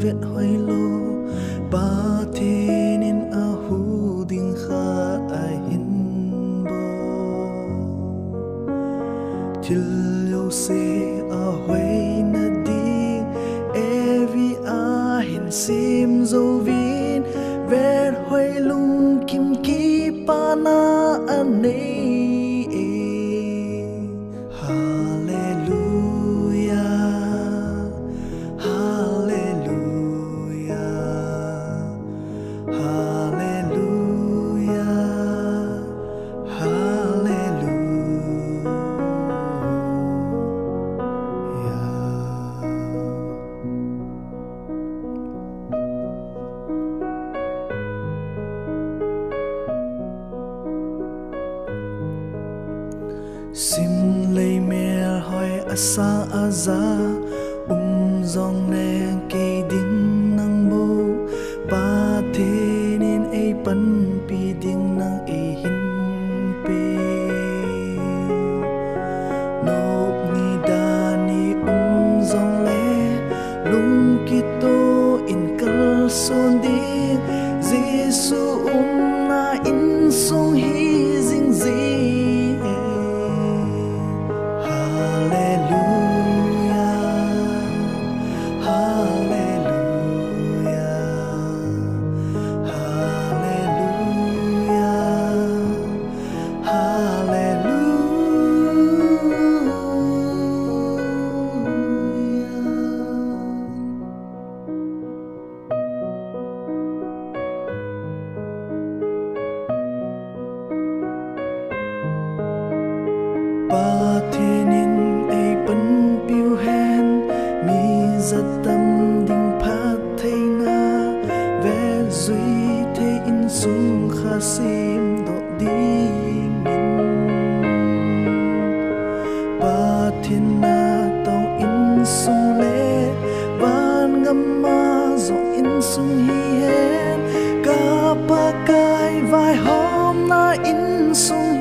vet hoi lo ba thiên in a hu ding kha a hin bo til yo se a hoi na ding evi a hin sim zo vin vet hoi lung kim ki pa na anei. Sim lei mer hoi asa aza zong ne ke ding nang bo ba the nin ei pan pi ding nang e hin pe no ni da ni zong le lung ki to in kal son ding Giêsu na in song hi jing zi. Ba thiên in ai bấn piu hen mi giật tâm đinh phát thấy na vẽ duy thế in sung kha sim độ đi min ba thiên na tàu in sung lệ van ngâm ma gió in sung hi hen ca pa kai vai hôm na in sung